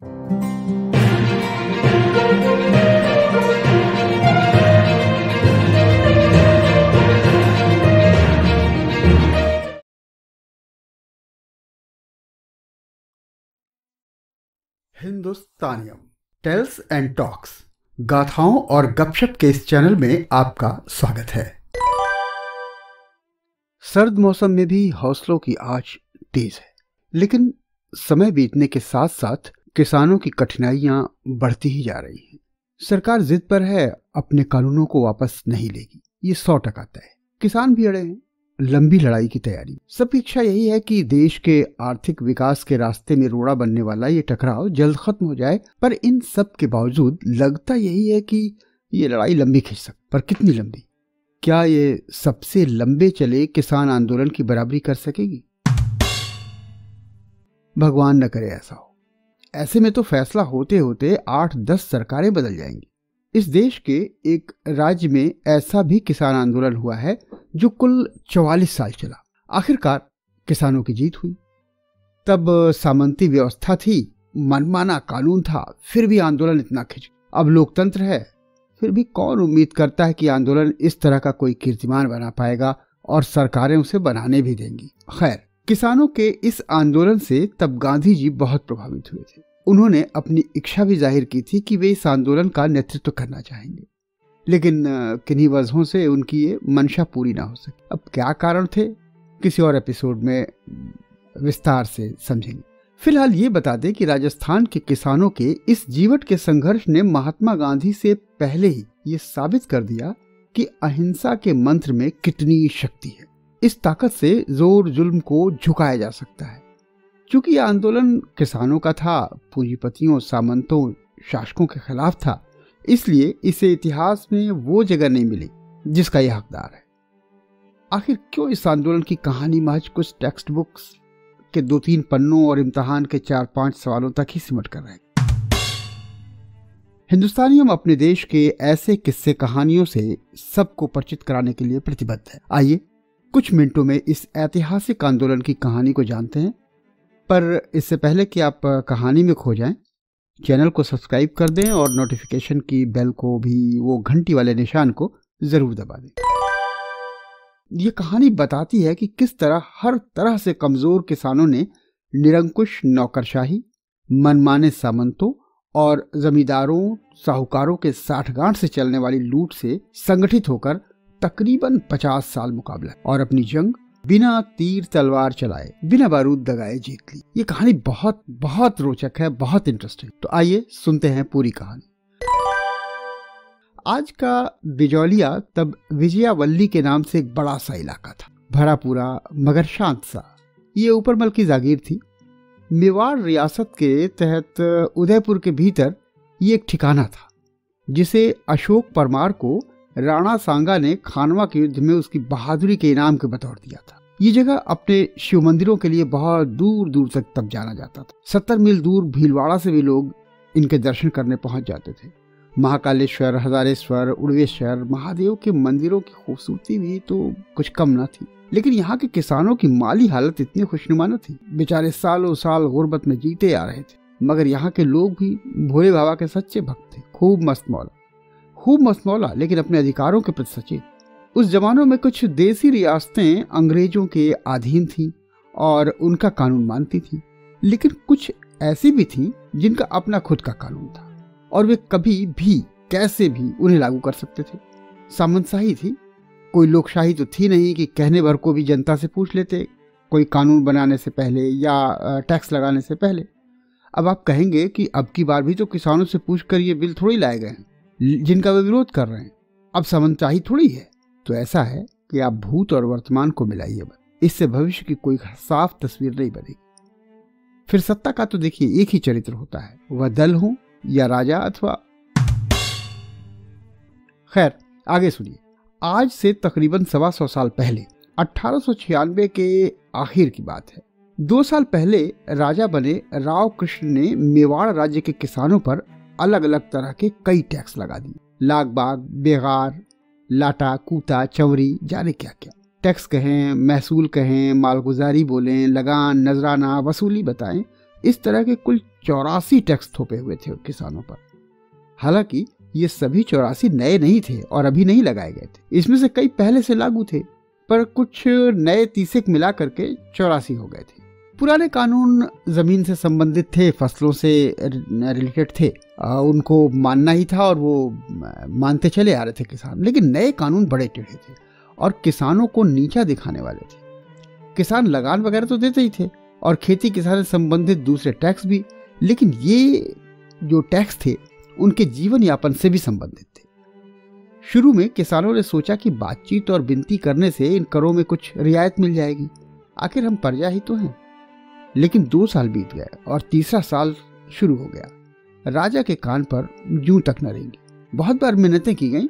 हिंदुस्तानियम tales and talks, गाथाओं और गपशप के इस चैनल में आपका स्वागत है। सर्द मौसम में भी हौसलों की आंच तेज है, लेकिन समय बीतने के साथ साथ किसानों की कठिनाइयां बढ़ती ही जा रही हैं। सरकार जिद पर है, अपने कानूनों को वापस नहीं लेगी, ये 100% तय है। किसान भी अड़े हैं, लंबी लड़ाई की तैयारी। सबकी इच्छा यही है कि देश के आर्थिक विकास के रास्ते में रोड़ा बनने वाला ये टकराव जल्द खत्म हो जाए, पर इन सब के बावजूद लगता यही है कि ये लड़ाई लंबी खिंच सकती। पर कितनी लंबी? क्या ये सबसे लंबे चले किसान आंदोलन की बराबरी कर सकेगी? भगवान न करे ऐसा हो। ऐसे में तो फैसला होते होते 8-10 सरकारें बदल जाएंगी। इस देश के एक राज्य में ऐसा भी किसान आंदोलन हुआ है जो कुल 44 साल चला। आखिरकार किसानों की जीत हुई। तब सामंती व्यवस्था थी, मनमाना कानून था, फिर भी आंदोलन इतना खिंच। अब लोकतंत्र है, फिर भी कौन उम्मीद करता है कि आंदोलन इस तरह का कोई कीर्तिमान बना पाएगा और सरकारें उसे बनाने भी देंगी। खैर, किसानों के इस आंदोलन से तब गांधी जी बहुत प्रभावित हुए थे। उन्होंने अपनी इच्छा भी जाहिर की थी कि वे इस आंदोलन का नेतृत्व करना चाहेंगे, लेकिन किन्हीं वजहों से उनकी ये मंशा पूरी ना हो सकी। अब क्या कारण थे, किसी और एपिसोड में विस्तार से समझेंगे। फिलहाल ये बता दें कि राजस्थान के किसानों के इस जीवट के संघर्ष ने महात्मा गांधी से पहले ही ये साबित कर दिया कि अहिंसा के मंत्र में कितनी शक्ति है। इस ताकत से जोर जुल्म को झुकाया जा सकता है। चूंकि यह आंदोलन किसानों का था, पूंजीपतियों, सामंतों, शासकों के खिलाफ था, इसलिए इसे इतिहास में वो जगह नहीं मिली जिसका यह हकदार है। आखिर क्यों इस आंदोलन की कहानी महज कुछ टेक्स्ट बुक्स के 2-3 पन्नों और इम्तिहान के 4-5 सवालों तक ही सिमट कर रहे? हिंदुस्तानियम अपने देश के ऐसे किस्से कहानियों से सबको परिचित कराने के लिए प्रतिबद्ध है। आइए कुछ मिनटों में इस ऐतिहासिक आंदोलन की कहानी को जानते हैं। पर इससे पहले कि आप कहानी में खो जाएं, चैनल को सब्सक्राइब कर दें और नोटिफिकेशन की बेल को भी, वो घंटी वाले निशान को जरूर दबा दें। ये कहानी बताती है कि किस तरह हर तरह से कमजोर किसानों ने निरंकुश नौकरशाही, मनमाने सामंतों और जमींदारों, साहूकारों के साठगांठ से चलने वाली लूट से संगठित होकर तकरीबन 50 साल मुकाबला और अपनी जंग बिना तीर तलवार चलाए, बिना बारूद दगाए जीत ली। ये कहानी बहुत बहुत रोचक है, बहुत इंटरेस्टिंग। तो आइए सुनते हैं पूरी कहानी। आज का बिजौलिया तब विजयावल्ली के नाम से एक बड़ा सा इलाका था, भरा पूरा मगर शांत सा। ये ऊपरमल की जागीर थी। मेवाड़ रियासत के तहत उदयपुर के भीतर ये एक ठिकाना था जिसे अशोक परमार को राणा सांगा ने खानवा के युद्ध में उसकी बहादुरी के इनाम के बतौर दिया था। ये जगह अपने शिव मंदिरों के लिए बहुत दूर दूर तक तब जाना जाता था। 70 मील दूर भीलवाड़ा से भी लोग इनके दर्शन करने पहुंच जाते थे। महाकालेश्वर, हजारेश्वर, उड़वेश्वर महादेव के मंदिरों की खूबसूरती भी तो कुछ कम न थी, लेकिन यहाँ के किसानों की माली हालत इतनी खुशनुमा न थी। बेचारे सालों साल गुर्बत में जीते आ रहे थे, मगर यहाँ के लोग भी भोले बाबा के सच्चे भक्त थे। खूब मस्त मौला, लेकिन अपने अधिकारों के प्रति सचेत। उस जमानों में कुछ देसी रियासतें अंग्रेजों के अधीन थीं और उनका कानून मानती थीं, लेकिन कुछ ऐसी भी थीं जिनका अपना खुद का कानून था और वे कभी भी कैसे भी उन्हें लागू कर सकते थे। सामंतशाही थी, कोई लोकशाही तो थी नहीं कि कहने भर को भी जनता से पूछ लेते, कोई कानून बनाने से पहले या टैक्स लगाने से पहले। अब आप कहेंगे कि अब की बार भी तो किसानों से पूछकर ये बिल थोड़ी लाए गए हैं जिनका वे विरोध कर रहे हैं। अब सामंतशाही थोड़ी है। तो ऐसा है कि आप भूत और वर्तमान को मिलाइए, इससे भविष्य की कोई साफ तस्वीर नहीं बनेगी। फिर सत्ता का तो देखिए एक ही चरित्र होता है, वह दल हो या राजा अथवा। खैर आगे सुनिए। आज से तकरीबन 125 साल पहले 1896 के आखिर की बात है। 2 साल पहले राजा बने राव कृष्ण ने मेवाड़ राज्य के किसानों पर अलग अलग तरह के कई टैक्स लगा दिए। लाग बाग, बेगार, लाटा, कूता, चवरी, जाने क्या क्या टैक्स कहें, महसूल कहें, मालगुजारी बोलें, लगान, नजराना, वसूली बताएं, इस तरह के कुल 84 टैक्स थोपे हुए थे किसानों पर। हालांकि ये सभी 84 नए नहीं थे और अभी नहीं लगाए गए थे, इसमें से कई पहले से लागू थे, पर कुछ नए 30 मिला करके 84 हो गए थे। पुराने कानून जमीन से संबंधित थे, फसलों से रिलेटेड थे, उनको मानना ही था और वो मानते चले आ रहे थे किसान। लेकिन नए कानून बड़े टेढ़े थे और किसानों को नीचा दिखाने वाले थे। किसान लगान वगैरह तो देते ही थे और खेती किसान से संबंधित दूसरे टैक्स भी, लेकिन ये जो टैक्स थे उनके जीवन यापन से भी संबंधित थे। शुरू में किसानों ने सोचा कि बातचीत और विनती करने से इन करों में कुछ रियायत मिल जाएगी, आखिर हम प्रजा ही तो हैं। लेकिन 2 साल बीत गए और तीसरा साल शुरू हो गया। राजा के कान पर जूं तक न रेंगी। बहुत बार मिन्नतें की गईं,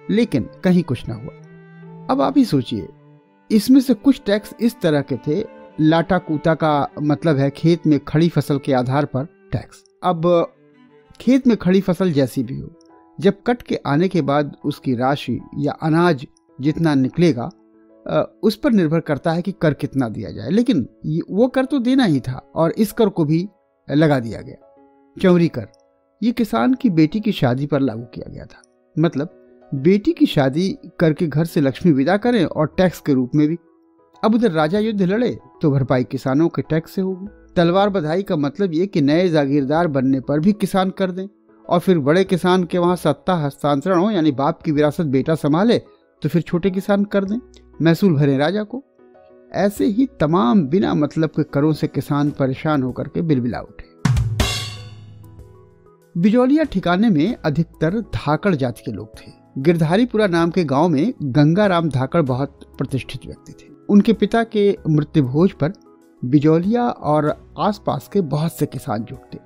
लेकिन कहीं कुछ न हुआ। अब आप ही सोचिए, इसमें से कुछ टैक्स इस तरह के थे, लाटा कूता का मतलब है खेत में खड़ी फसल के आधार पर टैक्स। अब खेत में खड़ी फसल जैसी भी हो, जब कट के आने के बाद उसकी राशि या अनाज जितना निकलेगा उस पर निर्भर करता है कि कर कितना दिया जाए। लेकिन वो कर तो देना ही था और इस कर को भी लगा दिया गया। चौरी कर, ये किसान की बेटी की शादी पर लागू किया गया था। मतलब बेटी की शादी करके घर से लक्ष्मी विदा करें और टैक्स के रूप में भी। अब उधर राजा युद्ध लड़े तो भरपाई किसानों के टैक्स से होगी। तलवार बधाई का मतलब ये कि नए जागीरदार बनने पर भी किसान कर दें और फिर बड़े किसान के वहां सत्ता हस्तांतरण हो, यानी बाप की विरासत बेटा संभाले, तो फिर छोटे किसान कर दें, महसूल भरे राजा को। ऐसे ही तमाम बिना मतलब के करों से किसान परेशान होकर के बिलबिला उठे। बिजौलिया ठिकाने में अधिकतर धाकड़ जाति के लोग थे। गिरधारीपुरा नाम के गांव में गंगाराम धाकड़ बहुत प्रतिष्ठित व्यक्ति थे। उनके पिता के मृत्यु भोज पर बिजौलिया और आसपास के बहुत से किसान जुटे।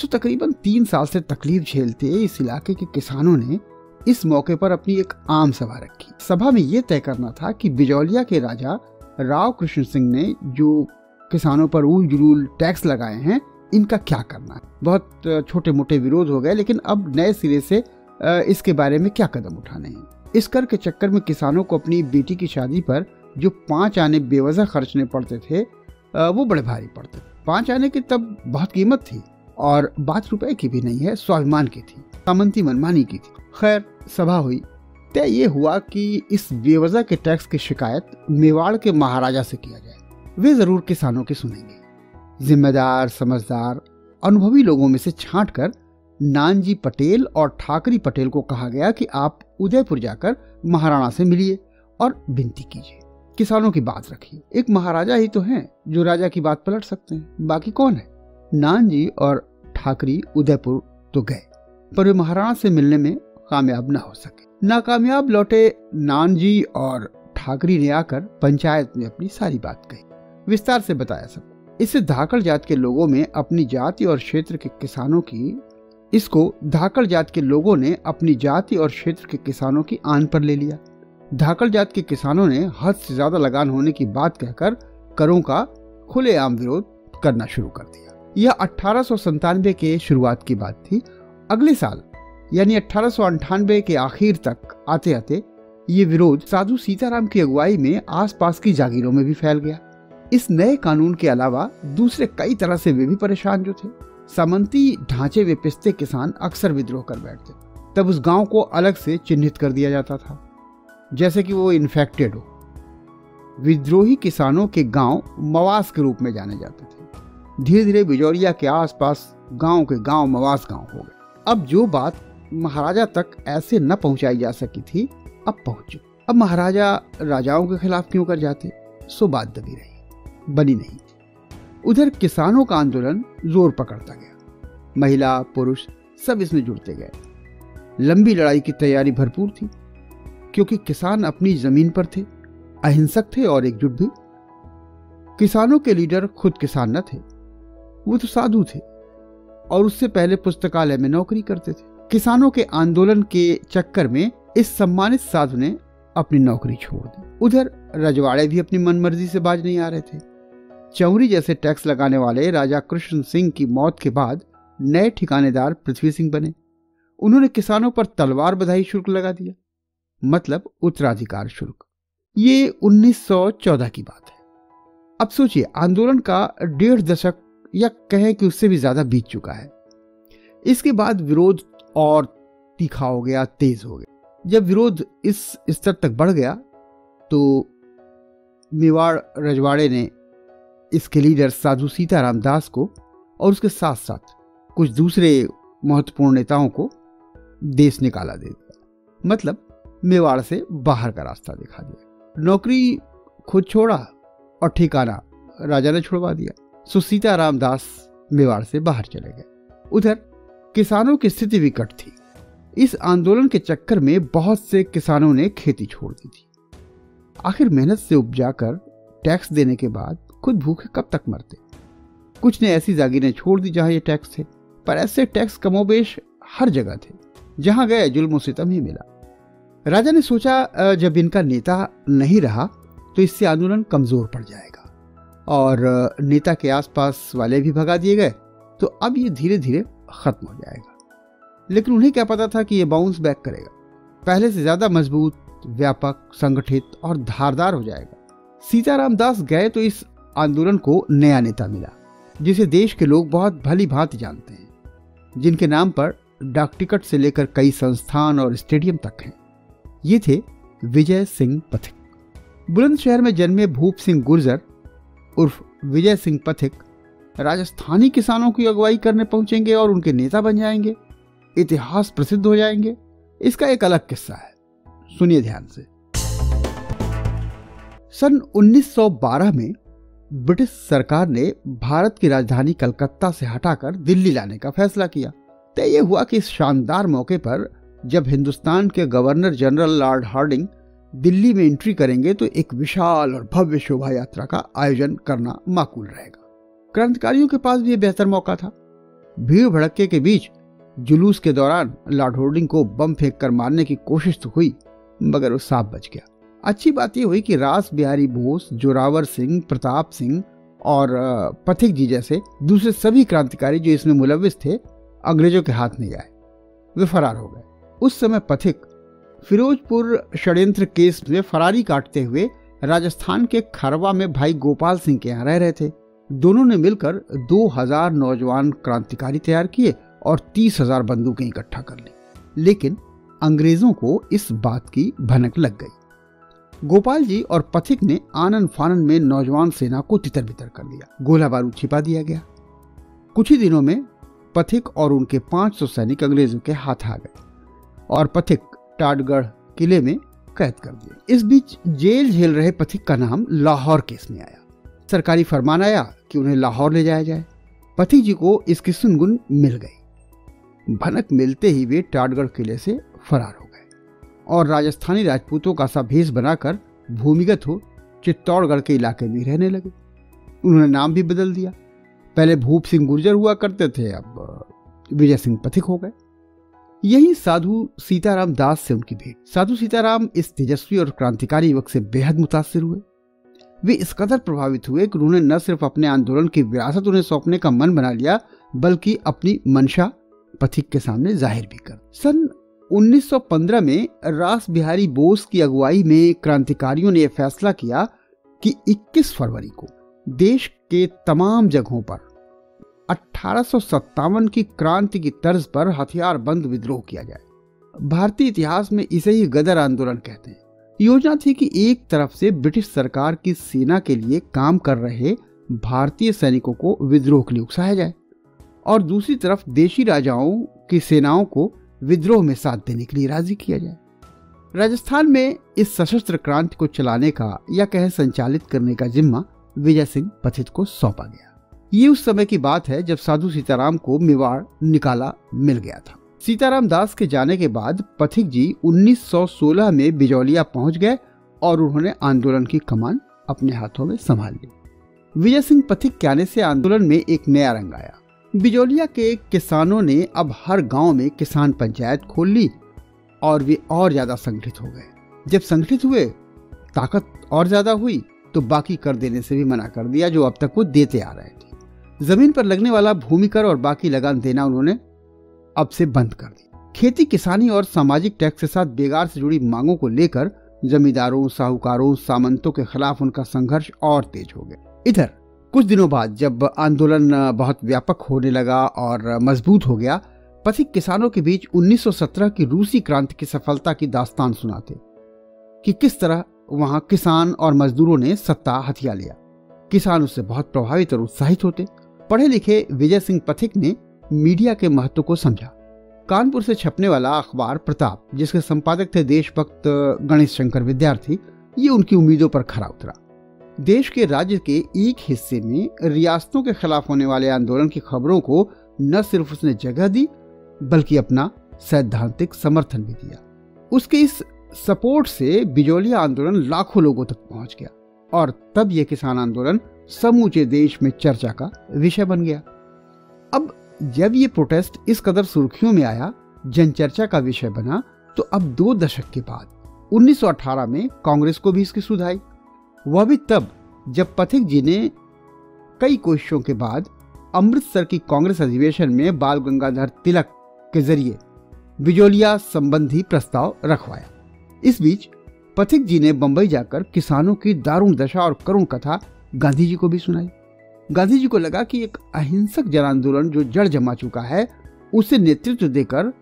तकरीबन 3 साल से तकलीफ झेलते इस इलाके के किसानों ने इस मौके पर अपनी एक आम सभा रखी। सभा में यह तय करना था कि बिजौलिया के राजा राव कृष्ण सिंह ने जो किसानों पर उल जुलूल टैक्स लगाए हैं, इनका क्या करना है। बहुत छोटे मोटे विरोध हो गए, लेकिन अब नए सिरे से इसके बारे में क्या कदम उठाने हैं। इस कर के चक्कर में किसानों को अपनी बेटी की शादी पर जो 5 आने बेवजह खर्चने पड़ते थे वो बड़े भारी पड़ते थे। 5 आने की तब बहुत कीमत थी और बात रुपए की भी नहीं है, स्वाभिमान की थी, सामंती मनमानी की थी। खैर, सभा हुई। तय ये हुआ कि इस बेवजह के टैक्स की शिकायत मेवाड़ के महाराजा से किया जाए। वे जरूर किसानों की सुनेंगे। जिम्मेदार, समझदार, अनुभवी लोगों में से छांटकर नानजी पटेल और ठाकरी पटेल को कहा गया कि आप उदयपुर जाकर महाराणा से मिलिए और विनती कीजिए, किसानों की बात रखिए। एक महाराजा ही तो हैं जो राजा की बात पलट सकते हैं, बाकी कौन है। नानजी और ठाकरी उदयपुर तो गए, पर वे महाराणा से मिलने में कामयाब न हो सके। नाकामयाब लौटे नानजी और ठाकरी ने आकर पंचायत में अपनी सारी बात कही, विस्तार से बताया सब। इससे धाकड़ जात के लोगों में अपनी जाति और क्षेत्र के किसानों की धाकड़ जात के लोगों ने अपनी जाति और क्षेत्र के किसानों की आन पर ले लिया। धाकड़ जात के किसानों ने हद से ज्यादा लगान होने की बात कहकर करों का खुलेआम विरोध करना शुरू कर दिया। यह 1897 के शुरुआत की बात थी। अगले साल यानी 1898 के आखिर तक आते आते ये विरोध साधु सीताराम की अगुवाई में आसपास की जागीरों में भी फैल गया। इस नए कानून के अलावा दूसरे कई तरह से वे भी परेशान जो थे। सामंती ढांचे वे पिसते किसान अक्सर विद्रोह कर बैठते। तब उस गांव को अलग से चिन्हित कर दिया जाता था, जैसे कि वो इन्फेक्टेड हो। विद्रोही किसानों के गांव मवास के रूप में जाने जाते थे। धीरे धीरे बिजौलिया के आसपास गांव के गांव मवास गांव हो गए। अब जो बात महाराजा तक ऐसे न पहुंचाई जा सकी थी, अब पहुंच चुकी। अब महाराजा राजाओं के खिलाफ क्यों कर जाते, सो बात दबी रही, बनी नहीं। उधर किसानों का आंदोलन जोर पकड़ता गया। महिला पुरुष सब इसमें जुड़ते गए। लंबी लड़ाई की तैयारी भरपूर थी, क्योंकि किसान अपनी जमीन पर थे, अहिंसक थे और एकजुट भी। किसानों के लीडर खुद किसान न थे, वो तो साधु थे और उससे पहले पुस्तकालय में नौकरी करते थे। किसानों के आंदोलन के चक्कर में इस सम्मानित साधु ने अपनी नौकरी छोड़ दी। उधर रजवाड़े भी अपनी मनमर्जी से बाज नहीं आ रहे थे। चौरी जैसे टैक्स लगाने वाले राजा कृष्ण सिंह की मौत के बाद नए ठिकानेदार पृथ्वी सिंह बने। उन्होंने किसानों पर तलवार बधाई शुल्क लगा दिया, मतलब उत्तराधिकार शुल्क। ये 1914 की बात है। अब सोचिए, आंदोलन का 1.5 दशक या कहें कि उससे भी ज्यादा बीत चुका है। इसके बाद विरोध और तीखा हो गया, तेज हो गया। जब विरोध इस स्तर तक बढ़ गया तो मेवाड़ रजवाड़े ने इसके लीडर साधु सीताराम दास को और उसके साथ साथ कुछ दूसरे महत्वपूर्ण नेताओं को देश निकाला दे दिया, मतलब मेवाड़ से बाहर का रास्ता दिखा दिया। नौकरी खुद छोड़ा और ठिकाना राजा ने छुड़वा दिया। सो सीताराम दास मेवाड़ से बाहर चले गए। उधर किसानों की स्थिति विकट थी। इस आंदोलन के चक्कर में बहुत से किसानों ने खेती छोड़ दी थी। आखिर मेहनत से उपजाकर टैक्स देने के बाद खुद भूखे कब तक मरते। कुछ ने ऐसी जागीरें छोड़ दी जहां ये टैक्स थे, पर ऐसे टैक्स कमोबेश हर जगह थे। जहां गए जुल्म सितम ही मिला। राजा ने सोचा जब इनका नेता नहीं रहा तो इससे आंदोलन कमजोर पड़ जाएगा और नेता के आसपास वाले भी भगा दिए गए तो अब ये धीरे धीरे खत्म हो जाएगा। लेकिन उन्हें क्या पता था कि ये बाउंस बैक करेगा, पहले से ज्यादा मजबूत, व्यापक, संगठित और धारदार हो जाएगा। सीताराम दास गए तो इस आंदोलन को नया नेता मिला जिसे देश के लोग बहुत भली भांति जानते हैं, जिनके नाम पर डाक टिकट से लेकर कई संस्थान और स्टेडियम तक हैं। ये थे विजय सिंह पथिक। बुलंदशहर में जन्मे भूप सिंह गुर्जर उर्फ विजय सिंह पथिक राजस्थानी किसानों की अगुवाई करने पहुंचेंगे और उनके नेता बन जाएंगे, इतिहास प्रसिद्ध हो जाएंगे। इसका एक अलग किस्सा है, सुनिए ध्यान से। सन 1912 में ब्रिटिश सरकार ने भारत की राजधानी कलकत्ता से हटाकर दिल्ली लाने का फैसला किया। तय यह हुआ कि इस शानदार मौके पर जब हिंदुस्तान के governor general lord Hardinge Delhi में एंट्री करेंगे तो एक विशाल और भव्य शोभा यात्रा का आयोजन करना माकूल रहेगा। क्रांतिकारियों के पास भी यह बेहतर मौका था। भीड़ भड़के के बीच जुलूस के दौरान लॉर्ड हार्डिंग को बम फेंक कर मारने की कोशिश तो हुई, मगर वो साफ बच गया। अच्छी बात यह हुई कि रास बिहारी बोस, जोरावर सिंह, प्रताप सिंह और पथिक जी जैसे दूसरे सभी क्रांतिकारी जो इसमें मुलविस थे अंग्रेजों के हाथ नहीं आए, वे फरार हो गए। उस समय पथिक फिरोजपुर षड्यंत्र केस में फरारी काटते हुए राजस्थान के खरवा में भाई गोपाल सिंह के यहाँ रह रहे थे। दोनों ने मिलकर 2000 नौजवान क्रांतिकारी तैयार किए और 30,000 बंदूकें इकट्ठा कर ली। लेकिन अंग्रेजों को इस बात की भनक लग गई। गोपाल जी और पथिक ने आनन फानन में नौजवान सेना को तितर बितर कर दिया। गोला बारूद छिपा दिया गया। कुछ ही दिनों में पथिक और उनके 500 सैनिक अंग्रेजों के हाथ आ गए और पथिक टाटगढ़ किले में कैद कर दिए। इस बीच जेल झेल रहे पथिक का नाम लाहौर केस में आया। सरकारी फरमान आया कि उन्हें लाहौर ले जाया जाए। पथिक जी को इसकी सुनगुन मिल गई। भनक मिलते ही वे टाटगढ़ किले से फरार हो गए और राजस्थानी राजपूतों का सा भेष बनाकर भूमिगत हो चित्तौड़गढ़ के इलाके में रहने लगे। उन्होंने नाम भी बदल दिया। पहले भूप सिंह गुर्जर हुआ करते थे, अब विजय सिंह पथिक हो गए। यही साधु सीताराम दास से उनकी भेंट। साधु सीताराम इस तेजस्वी और क्रांतिकारी युवक से बेहद मुतासिर हुए। वे इस कदर प्रभावित हुए कि उन्होंने न सिर्फ अपने आंदोलन की विरासत उन्हें सौंपने का मन बना लिया, बल्कि अपनी मंशा पथिक के सामने जाहिर भी कर। सन 1915 में रास बिहारी बोस की अगुवाई में क्रांतिकारियों ने यह फैसला किया कि 21 फरवरी को देश के तमाम जगहों पर 1857 की क्रांति की तर्ज पर हथियार बंद विद्रोह किया जाए। भारतीय इतिहास में इसे ही गदर आंदोलन कहते हैं। योजना थी कि एक तरफ से ब्रिटिश सरकार की सेना के लिए काम कर रहे भारतीय सैनिकों को विद्रोह के लिए उकसाया जाए और दूसरी तरफ देशी राजाओं की सेनाओं को विद्रोह में साथ देने के लिए राजी किया जाए। राजस्थान में इस सशस्त्र क्रांति को चलाने का या कहें संचालित करने का जिम्मा विजय सिंह पथिक को सौंपा गया। ये उस समय की बात है जब साधु सीताराम को मेवाड़ निकाला मिल गया था। सीताराम दास के जाने के बाद पथिक जी 1916 में बिजौलिया पहुंच गए और उन्होंने आंदोलन की कमान अपने हाथों में संभाल ली। विजय सिंह पथिक के आने से आंदोलन में एक नया रंग आया। बिजौलिया के किसानों ने अब हर गांव में किसान पंचायत खोल ली और वे और ज्यादा संगठित हो गए। जब संगठित हुए, ताकत और ज्यादा हुई तो बाकी कर देने से भी मना कर दिया जो अब तक वो देते आ रहे थे। जमीन पर लगने वाला भूमि कर और बाकी लगान देना उन्होंने अब से बंद कर दी। खेती किसानी और सामाजिक टैक्स के साथ बेगार से जुड़ी मांगों को लेकर जमींदारों, साहूकारों, सामंतों के खिलाफ उनका संघर्ष और तेज हो गया। इधर कुछ दिनों बाद जब आंदोलन बहुत व्यापक होने लगा और मजबूत हो गया, पथिक किसानों के बीच 1917 की रूसी क्रांति की सफलता की दास्तान सुनाते कि किस तरह वहां किसान और मजदूरों ने सत्ता हथिया लिया। किसान उससे बहुत प्रभावित और उत्साहित होते। पढ़े लिखे विजय सिंह पथिक ने मीडिया के महत्व को समझा। कानपुर से छपने वाला अखबार प्रताप, जिसके संपादक थे देशभक्त गणेश शंकर विद्यार्थी, ये उनकी उम्मीदों पर खरा उतरा। देश के राज्य के एक हिस्से में रियासतों के खिलाफ होने वाले आंदोलन की खबरों को न सिर्फ उसने जगह दी बल्कि अपना सैद्धांतिक समर्थन भी दिया। उसके इस सपोर्ट से बिजौलिया आंदोलन लाखों लोगों तक पहुंच गया और तब यह किसान आंदोलन समूचे देश में चर्चा का विषय बन गया। अब जब ये प्रोटेस्ट इस कदर सुर्खियों में आया, जनचर्चा का विषय बना, तो अब 2 दशक के बाद 1918 में कांग्रेस को भी इसकी सुध आई। वह भी तब जब पथिक जी ने कई कोशिशों के बाद अमृतसर की कांग्रेस अधिवेशन में बाल गंगाधर तिलक के जरिए बिजौलिया संबंधी प्रस्ताव रखवाया। इस बीच पथिक जी ने बंबई जाकर किसानों की दारुण दशा और करुण कथा गांधी जी को भी सुनाई। गांधी जी को लगा कि एक अहिंसक जन आंदोलन जो जड़ जमा चुका है, उसे नेतृत्व देकर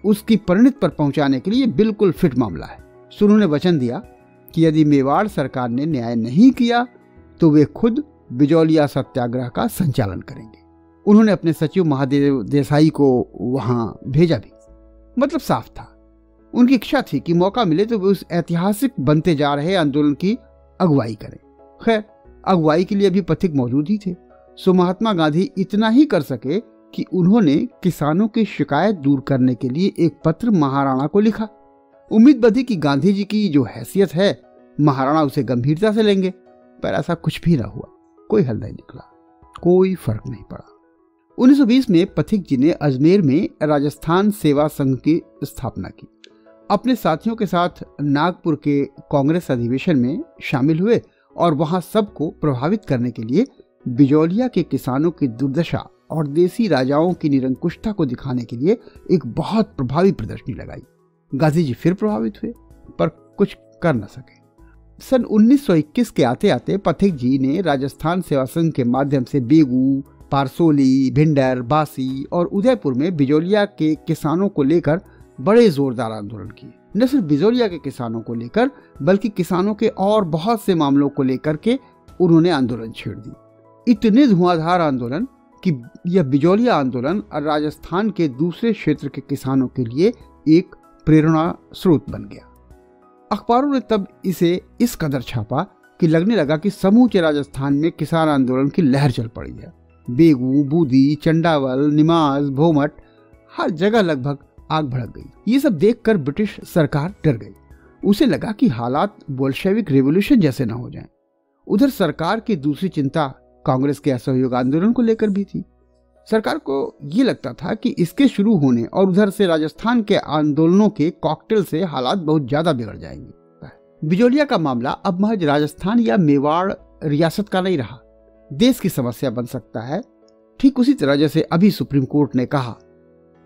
उसकी परिणति पर पहुंचाने के लिए बिल्कुल फिट मामला है। सो उन्होंने वचन दिया कि यदि मेवाड़ सरकार ने न्याय नहीं किया तो वे खुद बिजौलिया सत्याग्रह का संचालन करेंगे। उन्होंने अपने सचिव महादेव देसाई को वहां भेजा भी। मतलब साफ था, उनकी इच्छा थी कि मौका मिले तो वे उस ऐतिहासिक बनते जा रहे आंदोलन की अगुवाई करें। खैर, अगुवाई के लिए भी पथिक मौजूद ही थे। सो महात्मा गांधी इतना ही कर सके कि उन्होंने किसानों की शिकायत दूर करने के लिए एक पत्र महाराणा को लिखा। उम्मीद बंधी कि गांधी जी की जो हैसियत है, महाराणा उसे गंभीरता से लेंगे, पर ऐसा कुछ भी न हुआ। कोई हल नहीं निकला, कोई फर्क नहीं पड़ा। 1920 में पथिक जी ने अजमेर में राजस्थान सेवा संघ की स्थापना की। अपने साथियों के साथ नागपुर के कांग्रेस अधिवेशन में शामिल हुए और वहां सबको प्रभावित करने के लिए बिजौलिया के किसानों की दुर्दशा और देसी राजाओं की निरंकुशता को दिखाने के लिए एक बहुत प्रभावी प्रदर्शनी लगाई। गांधी जी फिर प्रभावित हुए पर कुछ कर न सके। सन 1921 के आते आते पथिक जी ने राजस्थान सेवा संघ के माध्यम से बेगू, पारसोली, भिंडर, बासी और उदयपुर में बिजौलिया के किसानों को लेकर बड़े जोरदार आंदोलन किए। न सिर्फ बिजौलिया के किसानों को लेकर बल्कि किसानों के और बहुत से मामलों को लेकर के उन्होंने आंदोलन छेड़ दी। इतने धुआंधार आंदोलन कि यह बिजौलिया आंदोलन राजस्थान के दूसरे क्षेत्र के किसानों के लिए एक प्रेरणा स्रोत बन गया। अखबारों ने तब इसे इस कदर छापा कि लगने लगा कि समूचे राजस्थान में किसान आंदोलन की लहर चल पड़ी है। बेगू, बूंदी, चंडावल, निमाज, भोमट, हर जगह लगभग आग भड़क गई। ये सब देखकर ब्रिटिश सरकार डर गई। उसे लगा कि हालात बोल्शेविक रिवॉल्यूशन जैसे न हो जाएं। उधर सरकार की दूसरी चिंता कांग्रेस के असहयोग आंदोलन को लेकर भी थी। सरकार को ये लगता था कि इसके शुरू होने और उधर से राजस्थान के आंदोलनों के कॉकटेल से हालात बहुत ज्यादा बिगड़ जाएंगे। बिजौलिया का मामला अब महज राजस्थान या मेवाड़ रियासत का नहीं रहा, देश की समस्या बन सकता है। ठीक उसी तरह जैसे अभी सुप्रीम कोर्ट ने कहा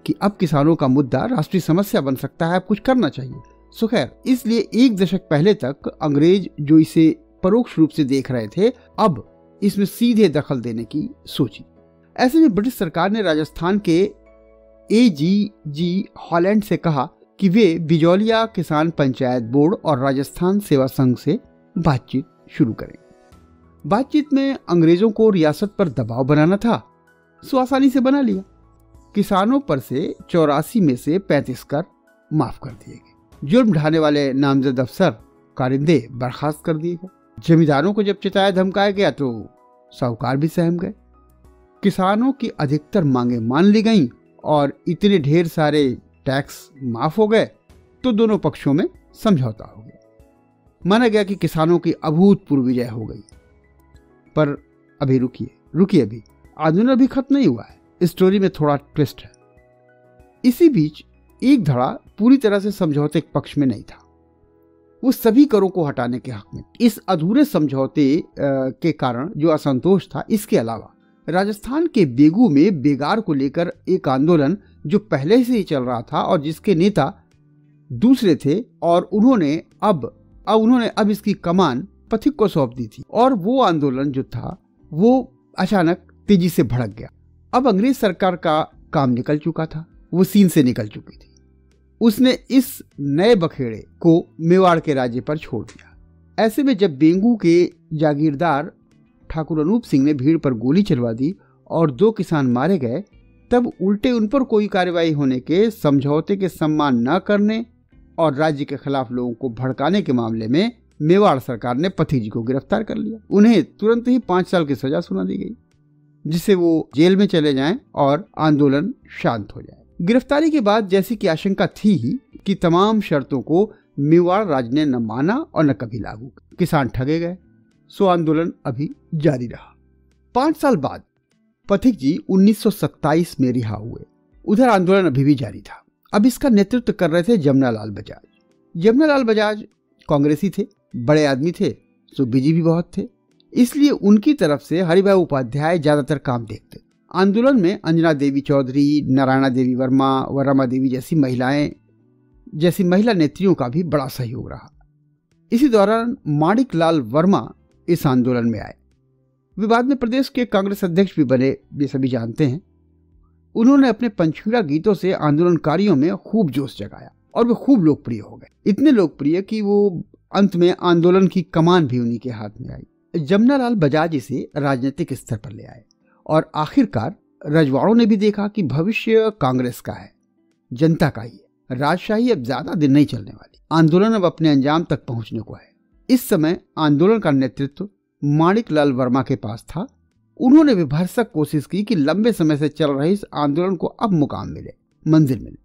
कि अब किसानों का मुद्दा राष्ट्रीय समस्या बन सकता है, अब कुछ करना चाहिए। सो खैर, इसलिए 1 दशक पहले तक अंग्रेज जो इसे परोक्ष रूप से देख रहे थे, अब इसमें सीधे दखल देने की सोची। ऐसे में ब्रिटिश सरकार ने राजस्थान के AGG हॉलैंड से कहा कि वे बिजौलिया किसान पंचायत बोर्ड और राजस्थान सेवा संघ से बातचीत शुरू करें। बातचीत में अंग्रेजों को रियासत पर दबाव बनाना था, सो आसानी से बना लिया। किसानों पर से 84 में से 35 कर माफ कर दिए गए। जुर्म ढाने वाले नामजद अफसर कारिंदे बर्खास्त कर दिए गए। जमींदारों को जब चिताया धमकाया गया तो साहूकार भी सहम गए। किसानों की अधिकतर मांगे मान ली गईं और इतने ढेर सारे टैक्स माफ हो गए तो दोनों पक्षों में समझौता हो गया। माना गया कि किसानों की अभूतपूर्व विजय हो गई। पर अभी रुकिए, अभी आंदोलन अभी खत्म नहीं हुआ है। स्टोरी में थोड़ा ट्विस्ट है। इसी बीच एक धड़ा पूरी तरह से समझौते के पक्ष में नहीं था। वो सभी करों को हटाने के हक में। इस अधूरे समझौते के कारण जो असंतोष था, इसके अलावा राजस्थान के बेगू में बेगार को लेकर एक आंदोलन जो पहले से ही चल रहा था और जिसके नेता दूसरे थे, और उन्होंने अब इसकी कमान पथिक को सौंप दी थी। और वो आंदोलन जो था वो अचानक तेजी से भड़क गया। अब अंग्रेज सरकार का काम निकल चुका था, वो सीन से निकल चुकी थी। उसने इस नए बखेड़े को मेवाड़ के राज्य पर छोड़ दिया। ऐसे में जब बेंगू के जागीरदार ठाकुर अनूप सिंह ने भीड़ पर गोली चलवा दी और 2 किसान मारे गए, तब उल्टे उन पर कोई कार्रवाई होने के, समझौते के सम्मान न करने और राज्य के खिलाफ लोगों को भड़काने के मामले में मेवाड़ सरकार ने पथिक जी को गिरफ्तार कर लिया। उन्हें तुरंत ही 5 साल की सजा सुना दी गई, जिससे वो जेल में चले जाएं और आंदोलन शांत हो जाए। गिरफ्तारी के बाद जैसी की आशंका थी ही कि तमाम शर्तों को मेवाड़ राज्य ने न माना और न कभी लागू किया। किसान ठगे गए, सो आंदोलन अभी जारी रहा। 5 साल बाद पथिक जी 1927 में रिहा हुए। उधर आंदोलन अभी भी जारी था। अब इसका नेतृत्व कर रहे थे जमनालाल बजाज। जमनालाल बजाज कांग्रेसी थे, बड़े आदमी थे, सो बिजी भी बहुत थे, इसलिए उनकी तरफ से हरिभाई उपाध्याय ज्यादातर काम देखते। आंदोलन में अंजना देवी चौधरी, नारायणा देवी वर्मा व रमा देवी जैसी महिला नेत्रियों का भी बड़ा सहयोग रहा। इसी दौरान माणिक लाल वर्मा इस आंदोलन में आए। वे बाद में प्रदेश के कांग्रेस अध्यक्ष भी बने, ये सभी जानते हैं। उन्होंने अपने पंचकुला गीतों से आंदोलनकारियों में खूब जोश जगाया और वे खूब लोकप्रिय हो गए। इतने लोकप्रिय कि वो अंत में आंदोलन की कमान भी उन्हीं के हाथ में आई। जमनालाल बजाज इसे राजनीतिक स्तर पर ले आए और आखिरकार रजवाड़ों ने भी देखा कि भविष्य कांग्रेस का है, जनता का ही है। राजशाही अब ज्यादा दिन नहीं चलने वाली। आंदोलन अब अपने अंजाम तक पहुंचने को है। इस समय आंदोलन का नेतृत्व माणिक लाल वर्मा के पास था। उन्होंने भी भरसक कोशिश की कि लंबे समय से चल रहे इस आंदोलन को अब मुकाम मिले, मंजिल मिले।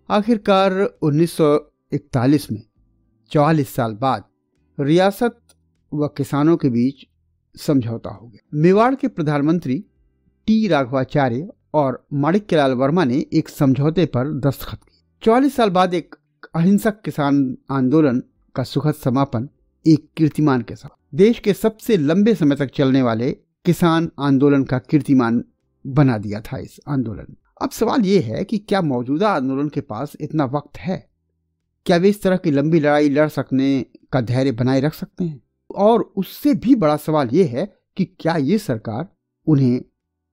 आखिरकार 1941 में 44 साल बाद रियासत व किसानों के बीच समझौता हो गया। मेवाड़ के प्रधानमंत्री टी राघवाचार्य और माणिक्यलाल वर्मा ने एक समझौते पर दस्तखत किए। 44 साल बाद एक अहिंसक किसान आंदोलन का सुखद समापन एक कीर्तिमान के साथ। देश के सबसे लंबे समय तक चलने वाले किसान आंदोलन का कीर्तिमान बना दिया था इस आंदोलन। अब सवाल ये है कि क्या मौजूदा आंदोलन के पास इतना वक्त है? क्या वे इस तरह की लंबी लड़ाई लड़ सकने का धैर्य बनाए रख सकते हैं? और उससे भी बड़ा सवाल ये है कि क्या ये सरकार उन्हें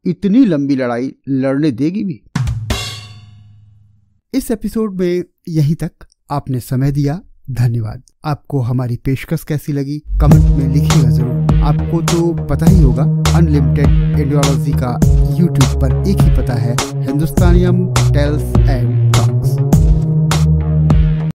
इतनी लंबी लड़ाई लड़ने देगी भी? इस एपिसोड में यहीं तक। आपने समय दिया, धन्यवाद। आपको हमारी पेशकश कैसी लगी कमेंट में लिखिएगा जरूर। आपको तो पता ही होगा, अनलिमिटेड इंडियोलॉजी का यूट्यूब पर एक ही पता है, हिंदुस्तानियम टेल्स एंड